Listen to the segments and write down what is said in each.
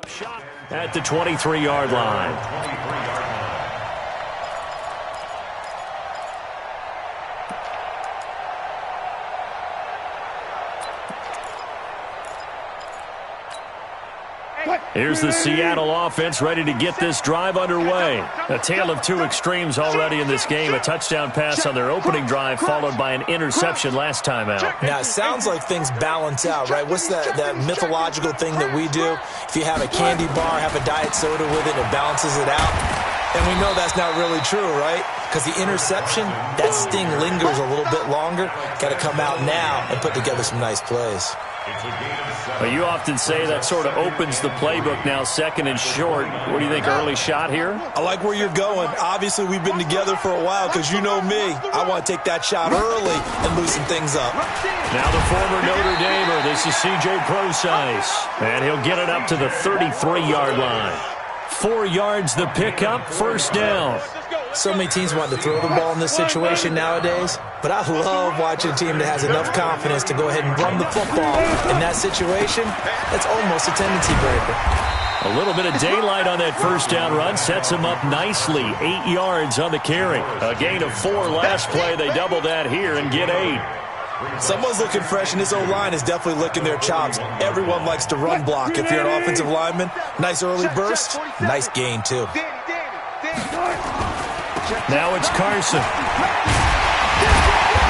Shot at the 23-yard line. Here's the Seattle offense ready to get this drive underway. A tale of two extremes already in this game. A touchdown pass on their opening drive followed by an interception last time out. Now, it sounds like things balance out, right? What's that mythological thing that we do? If you have a candy bar, have a diet soda with it, it balances it out. And we know that's not really true, right? Because the interception, that sting lingers a little bit longer. Got to come out now and put together some nice plays. Well, you often say that sort of opens the playbook now, second and short. What do you think, early shot here? I like where you're going. Obviously, we've been together for a while because you know me. I want to take that shot early and loosen things up. Now the former Notre Damer, this is C.J. Procise, and he'll get it up to the 33-yard line. 4 yards the pickup, first down. So many teams want to throw the ball in this situation nowadays, but I love watching a team that has enough confidence to go ahead and run the football. In that situation, that's almost a tendency breaker. A little bit of daylight on that first down run sets him up nicely. 8 yards on the carry. A gain of 4 last play. They double that here and get 8. Someone's looking fresh, and this O-line is definitely licking their chops. Everyone likes to run block. If you're an offensive lineman, nice early burst, nice gain too. Now it's Carson.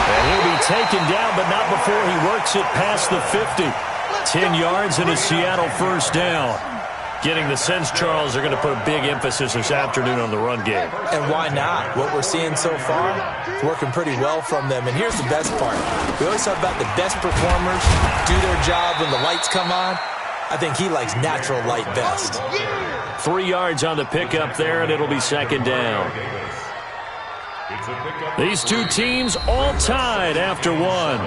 And he'll be taken down, but not before he works it past the 50. 10 yards and a Seattle first down. Getting the sense, Charles, are going to put a big emphasis this afternoon on the run game. And why not? What we're seeing so far is working pretty well from them. And here's the best part. We always talk about the best performers do their job when the lights come on. I think he likes natural light best. 3 yards on the pickup there, and it'll be second down. These two teams all tied after one.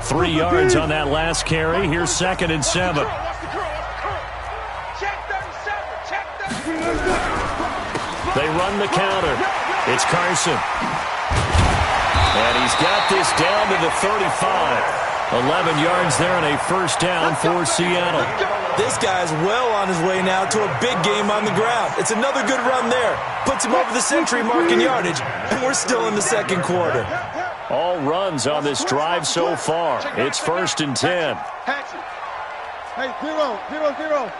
3 yards on that last carry. Here's second and 7. They run the counter. It's Carson. And he's got this down to the 35. 11 yards there and a first down for Seattle. This guy's well on his way now to a big game on the ground. It's another good run there. Puts him over the century mark in yardage, and we're still in the second quarter. All runs on this drive so far. It's first and 10. Hey, 0-0-0.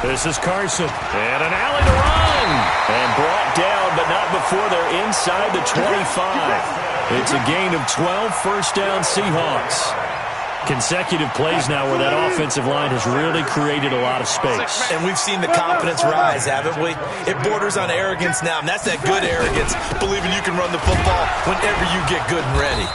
This is Carson. And an alley to run. And brought down, but not before they're inside the 25. It's a gain of 12, first down Seahawks. Consecutive plays now where that offensive line has really created a lot of space. And we've seen the confidence rise, haven't we? It borders on arrogance now, and that's that good arrogance, believing you can run the football whenever you get good and ready.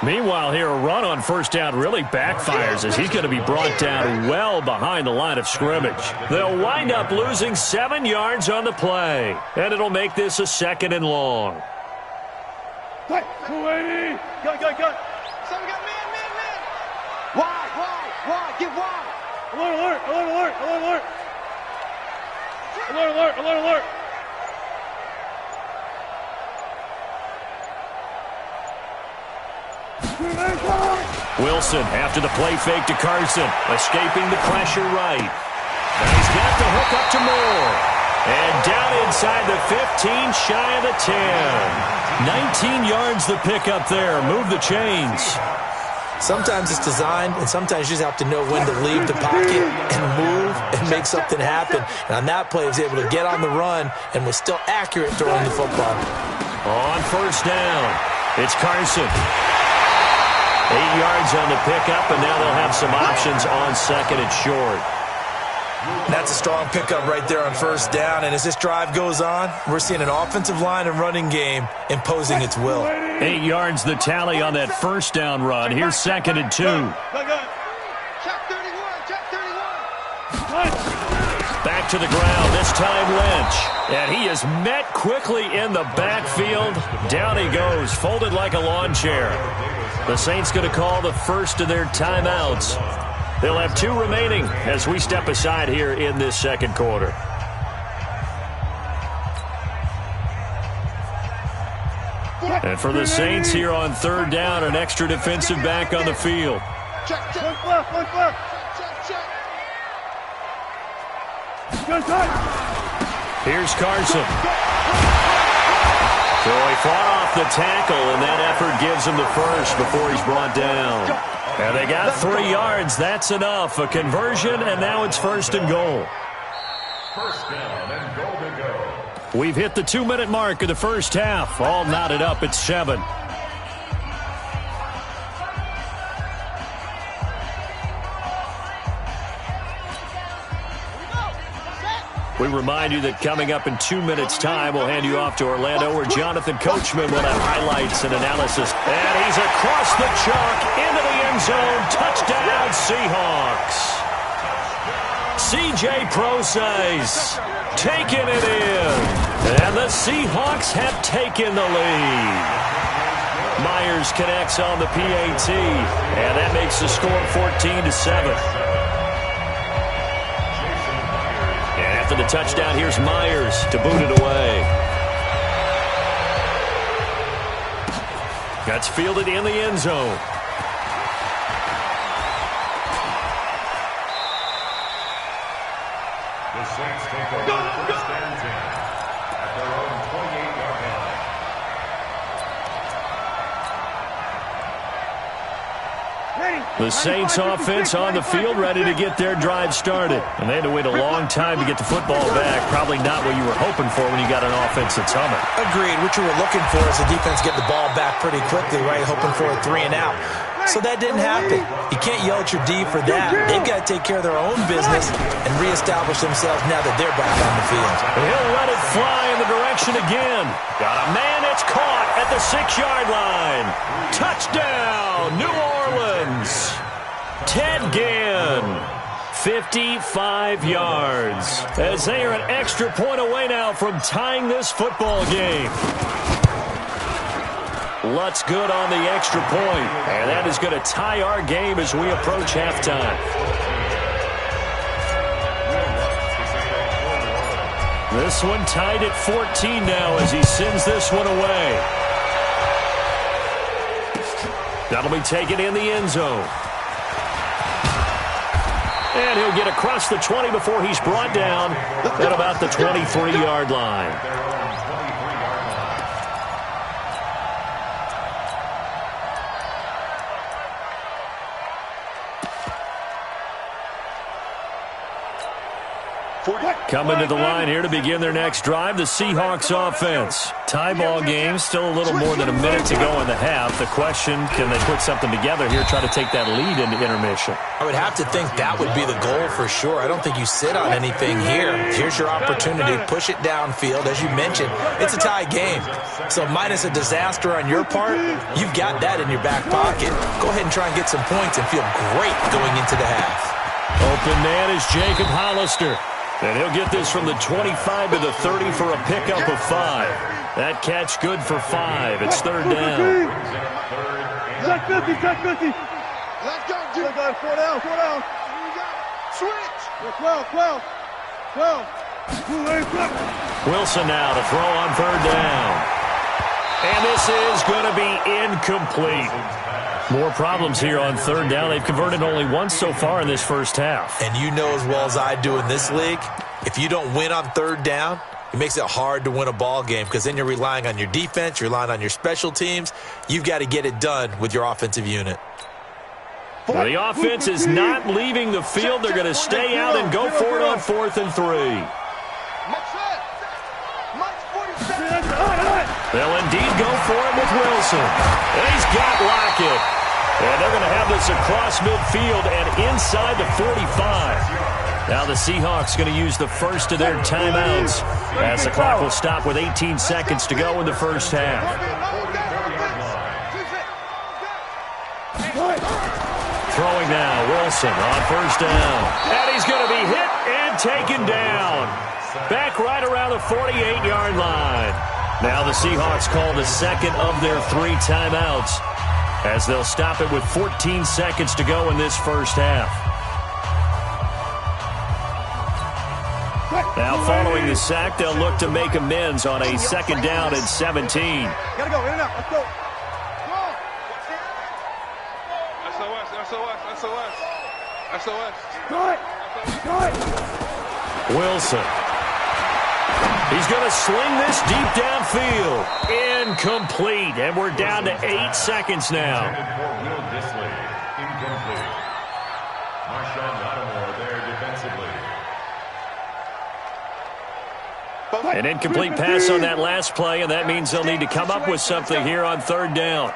Meanwhile, here a run on first down really backfires as he's going to be brought down well behind the line of scrimmage. They'll wind up losing 7 yards on the play, and it'll make this a second and long. 280. Go. So we got man. Wide. Get wide. Alert. Wilson after the play fake to Carson, escaping the pressure right. And he's got the hook up to Moore. And down inside the 15, shy of the 10. 19 yards the pickup there. Move the chains. Sometimes it's designed, and sometimes you just have to know when to leave the pocket and move and make something happen. And on that play, he was able to get on the run and was still accurate throwing the football. On first down, it's Carson. 8 yards on the pickup, and now they'll have some options on second and short. That's a strong pickup right there on first down, and as this drive goes on, we're seeing an offensive line and running game imposing its will. 8 yards the tally on that first down run. Here's second and 2. Check 31. Back to the ground, this time Lynch. And he is met quickly in the backfield. Down he goes, folded like a lawn chair. The Saints going to call the first of their timeouts. They'll have 2 remaining as we step aside here in this second quarter. And for the Saints here on third down, an extra defensive back on the field. Check, check. One flip. Good touch. Here's Carson. So he fought off the tackle, and that effort gives him the first before he's brought down. And they got 3 yards. That's enough. A conversion, and now it's first and goal. First down and goal to go. We've hit the 2-minute mark of the first half. All knotted up at 7. We remind you that coming up in 2 minutes' time, we'll hand you off to Orlando, where Jonathan Coachman will have highlights and analysis. And he's across the chalk into the end zone. Touchdown, Seahawks. C.J. Prosise taking it in. And the Seahawks have taken the lead. Myers connects on the PAT. And that makes the score 14-7. After the touchdown, here's Myers to boot it away. That's fielded in the end zone. The Saints take over first and 10 at their own 28-yard line. The Saints offense on the field, ready to get their drive started. And they had to wait a long time to get the football back. Probably not what you were hoping for when you got an offense that's humming. Agreed. What you were looking for is the defense get the ball back pretty quickly, right? Hoping for a 3 and out. So that didn't happen. You can't yell at your D for that. They've got to take care of their own business and reestablish themselves now that they're back on the field. He'll let it fly in the direction again. Got a man, it's caught at the 6-yard line. Touchdown, New Orleans. Ted Ginn, 55 yards. As they are an extra point away now from tying this football game. Lutz good on the extra point, and that is going to tie our game as we approach halftime. This one tied at 14 now as he sends this one away. That'll be taken in the end zone. And he'll get across the 20 before he's brought down at about the 23-yard line. Coming to the line here to begin their next drive, the Seahawks offense. Tie ball game, still a little more than a minute to go in the half. The question, can they put something together here, try to take that lead into intermission? I would have to think that would be the goal for sure. I don't think you sit on anything here. Here's your opportunity. Push it downfield. As you mentioned, it's a tie game. So minus a disaster on your part, you've got that in your back pocket. Go ahead and try and get some points and feel great going into the half. Open man is Jacob Hollister. And he'll get this from the 25 to the 30 for a pickup of 5. That catch good for 5. It's third down. Check 50. Let's go, Jim. 4 down. Switch. 12. Wilson now to throw on third down. And this is going to be incomplete. More problems here on third down. They've converted only once so far in this first half. And you know as well as I do in this league, if you don't win on third down, it makes it hard to win a ball game because then you're relying on your defense, you're relying on your special teams. You've got to get it done with your offensive unit. Well, the offense is not leaving the field. They're going to stay out and go for it on 4th and 3. They'll indeed go for it with Wilson. And he's got Lockett. And they're going to have this across midfield and inside the 45. Now the Seahawks going to use the first of their timeouts as the clock will stop with 18 seconds to go in the first half. Throwing now, Wilson on first down. And he's going to be hit and taken down. Back right around the 48-yard line. Now the Seahawks call the second of their 3 timeouts as they'll stop it with 14 seconds to go in this first half. Now following the sack, they'll look to make amends on a 2nd down and 17. Gotta go, in and out, let's go. SOS. Cut. Wilson. He's going to sling this deep downfield. Incomplete. And we're down to 8 seconds now. Incomplete. Marshawn Lattimore there defensively. An incomplete pass on that last play, and that means they'll need to come up with something here on 3rd down.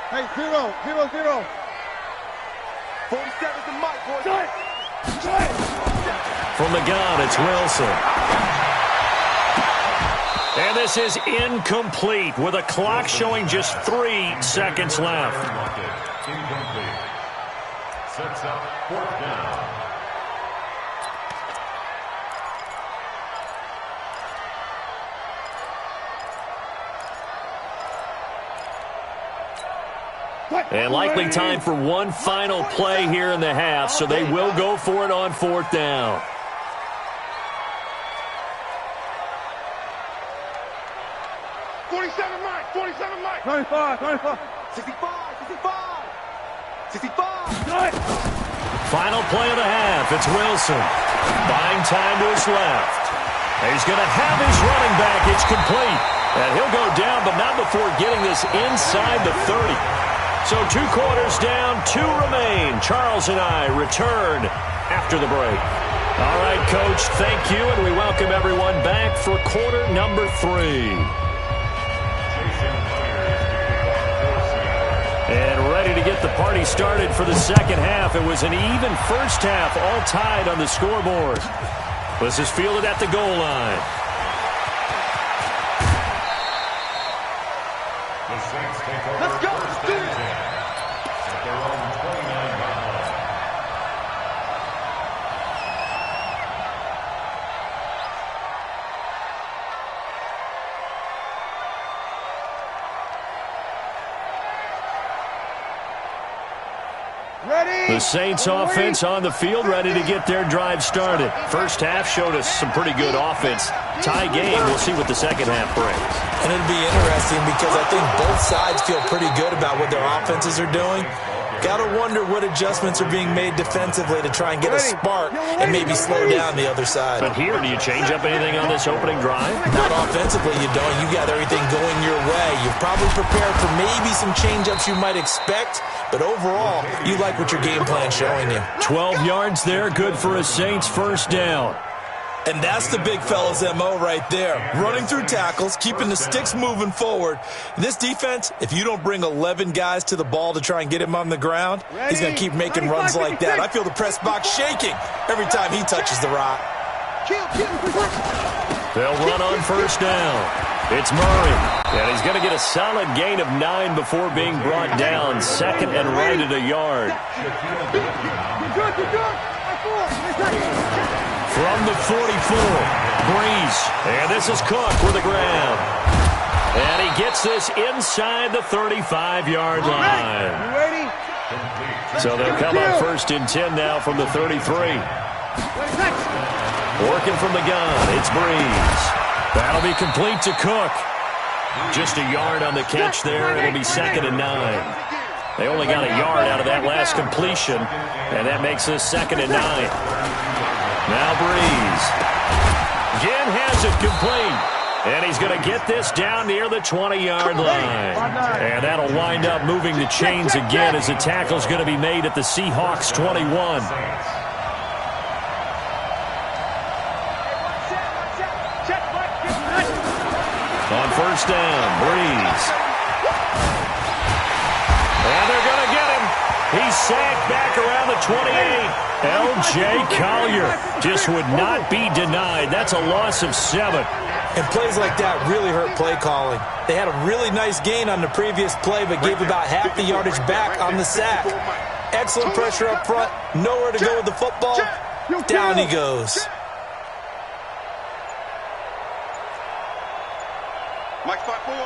Hey, 0. 47 to Mike, boys. From the gun, it's Wilson. And this is incomplete with a clock showing just 3 seconds left. Incomplete. Sets up 4th down. And likely time for one final play here in the half, so they will go for it on 4th down. Mike. 95. 65. Final play of the half. It's Wilson. Buying time to his left. He's going to have his running back. It's complete. And he'll go down, but not before getting this inside the 30. So 2 quarters down, 2 remain. Charles and I return after the break. All right, Coach, thank you, and we welcome everyone back for quarter number 3. And ready to get the party started for the 2nd half. It was an even first half, all tied on the scoreboard. This is fielded at the goal line. The Saints take over. Let's go. Let's do it. At their own 29-yard line. Ready? The Saints offense on the field, ready to get their drive started. First half showed us some pretty good offense. Tie game, we'll see what the 2nd half brings. And it'll be interesting because I think both sides feel pretty good about what their offenses are doing. Got to wonder what adjustments are being made defensively to try and get a spark and maybe slow down the other side. But here, do you change up anything on this opening drive? Not offensively, you don't. You got everything going your way. You've probably prepared for maybe some change-ups you might expect, but overall, you like what your game plan's showing you. 12 yards there, good for a Saints 1st down. And that's the big fella's MO right there. Running through tackles, keeping the sticks moving forward. This defense, if you don't bring 11 guys to the ball to try and get him on the ground, he's going to keep making runs like that. I feel the press box shaking every time he touches the rock. They'll run on 1st down. It's Murray. And he's going to get a solid gain of 9 before being brought down. 2nd and right at a yard. From the 44, Breeze. And this is Cook with the ground. And he gets this inside the 35-yard line. So they'll come up 1st and 10 now from the 33. Working from the gun, it's Breeze. That'll be complete to Cook. Just a yard on the catch there. It'll be 2nd and 9. They only got a yard out of that last completion, and that makes this 2nd and 9. Now Breeze. Again has it complete. And he's going to get this down near the 20-yard line. And that'll wind up moving the chains again as the tackle's going to be made at the Seahawks 21. On 1st down, Breeze. And they're going to get him. He's sacked back around the 28. L.J. Collier just would not be denied. That's a loss of 7. And plays like that really hurt play calling. They had a really nice gain on the previous play, but gave about half the yardage back on the sack. Excellent pressure up front. Nowhere to go with the football. Down he goes. Mike's 5-4.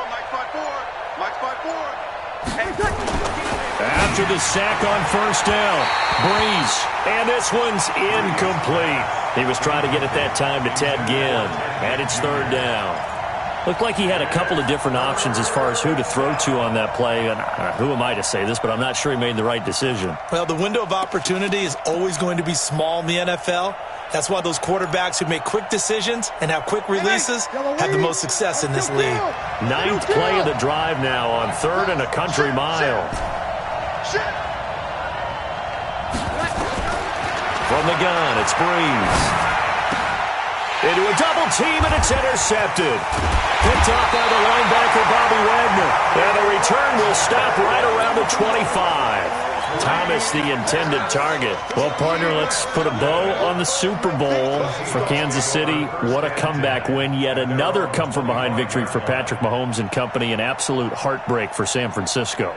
At after the sack on first down. Breeze, and this one's incomplete. He was trying to get it that time to Ted Ginn, and it's third down. Looked like he had a couple of different options as far as who to throw to on that play. And who am I to say this, but I'm not sure he made the right decision. Well, the window of opportunity is always going to be small in the NFL. That's why those quarterbacks who make quick decisions and have quick releases have the most success in this league. Ninth play of the drive now on 3rd and a country mile. From the gun, it's Breeze. Into a double team, and it's intercepted. Picked off by the linebacker, Bobby Wagner. And the return will stop right around the 25. Thomas, the intended target. Well, partner, let's put a bow on the Super Bowl for Kansas City. What a comeback win. Yet another come-from-behind victory for Patrick Mahomes and company. An absolute heartbreak for San Francisco.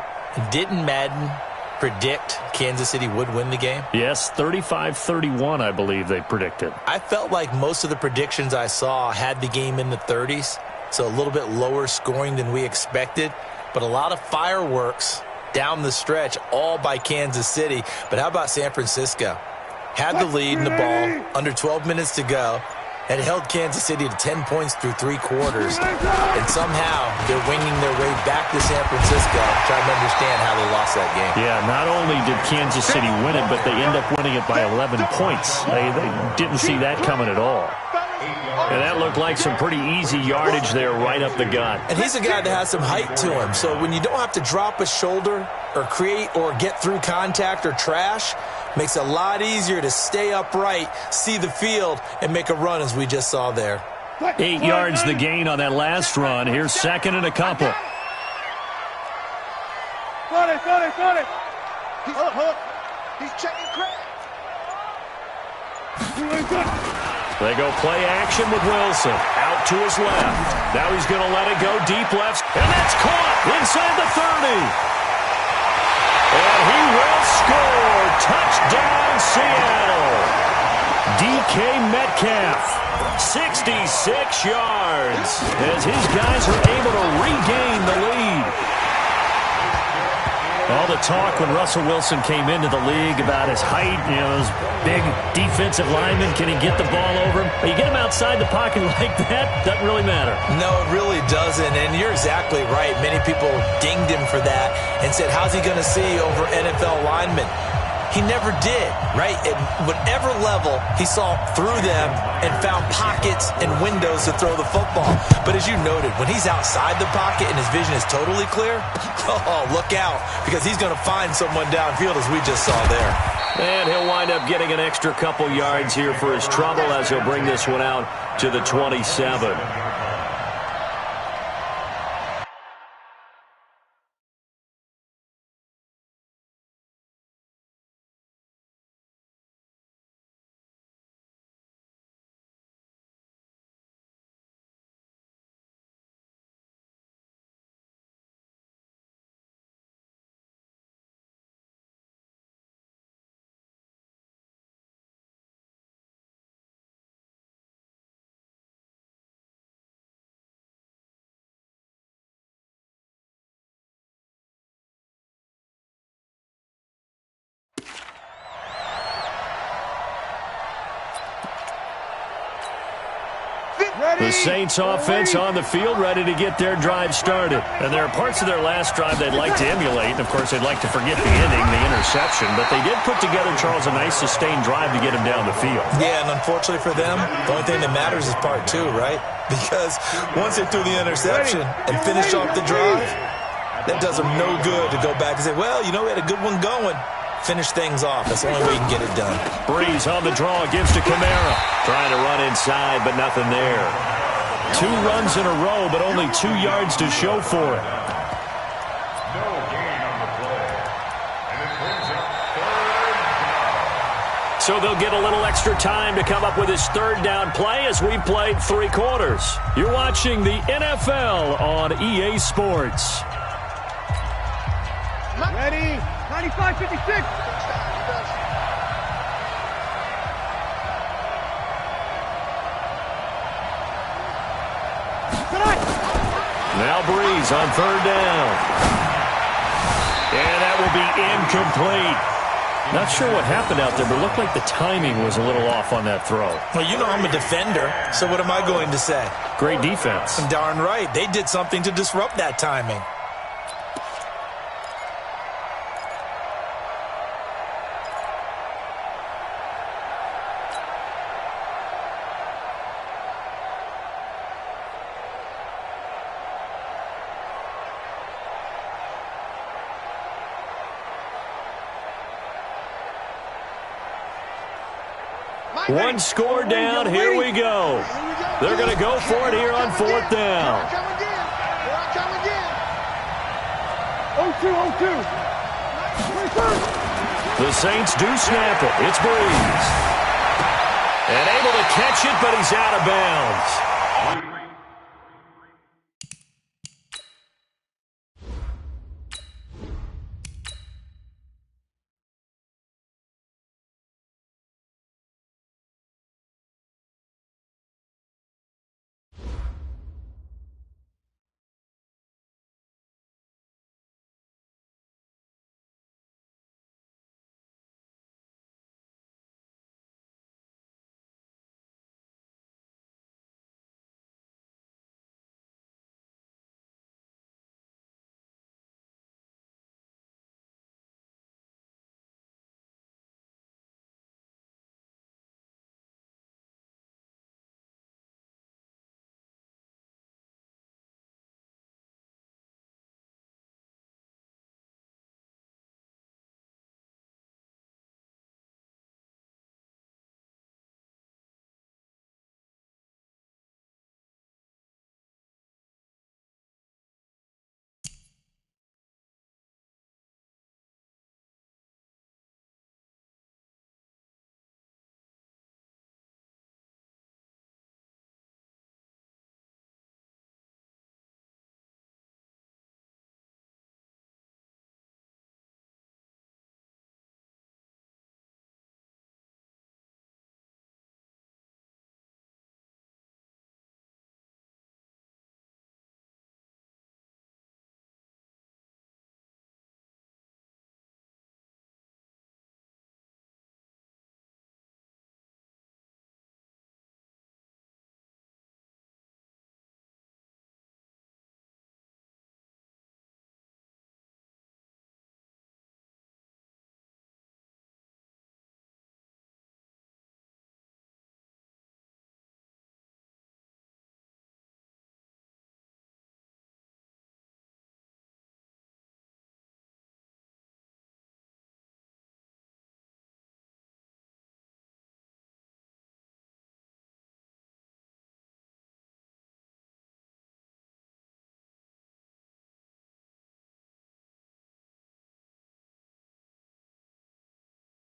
Didn't Madden predict Kansas City would win the game? Yes, 35-31, I believe they predicted. I felt like most of the predictions I saw had the game in the 30s, so a little bit lower scoring than we expected, but a lot of fireworks down the stretch, all by Kansas City. But how about San Francisco? Had the lead in the ball, under 12 minutes to go, and held Kansas City to 10 points through 3 quarters. And somehow they're winging their way back to San Francisco, trying to understand how they lost that game. Yeah, not only did Kansas City win it, but they end up winning it by 11 points. They didn't see that coming at all. And that looked like some pretty easy yardage there right up the gut. And he's a guy that has some height to him. So when you don't have to drop a shoulder or create or get through contact or trash, makes it a lot easier to stay upright, see the field, and make a run as we just saw there. 8 yards the gain on that last run. Here's 2nd and a couple. Got it. He's checking credit. They go play action with Wilson. Out to his left. Now he's going to let it go deep left. And that's caught inside the 30. And he will score. Touchdown, Seattle. DK Metcalf, 66 yards, as his guys are able to regain the lead. All the talk when Russell Wilson came into the league about his height, those big defensive linemen, can he get the ball over him? You get him outside the pocket like that, doesn't really matter. No, it really doesn't, and you're exactly right. Many people dinged him for that and said, how's he going to see over NFL linemen? He never did, right? At whatever level, he saw through them and found pockets and windows to throw the football. But as you noted, when he's outside the pocket and his vision is totally clear, oh, look out, because he's going to find someone downfield, as we just saw there. And he'll wind up getting an extra couple yards here for his trouble as he'll bring this one out to the 27. The Saints offense on the field, ready to get their drive started. And there are parts of their last drive they'd like to emulate. And, of course, they'd like to forget the ending, the interception. But they did put together, Charles, a nice sustained drive to get him down the field. Yeah, and unfortunately for them, the only thing that matters is part 2, right? Because once they threw the interception and finished off the drive, that does them no good to go back and say, well, we had a good one going. Finish things off. That's the only way you can get it done. Breeze on the draw, gives to Kamara. Trying to run inside, but nothing there. 2 runs in a row, but only 2 yards to show for it. No gain on the play. And it brings up 3rd down. So they'll get a little extra time to come up with his 3rd down play as we played 3 quarters. You're watching the NFL on EA Sports. Ready? 95-56. Now Breeze on 3rd down. And that will be incomplete. Not sure what happened out there, but it looked like the timing was a little off on that throw. Well, you know I'm a defender, so what am I going to say? Great defense. Darn right. They did something to disrupt that timing. One score down. Here we go. They're going to go for it here on fourth down. Here I come again. 0-2, 0-2. The Saints do snap it. It's Breeze. And able to catch it, but he's out of bounds.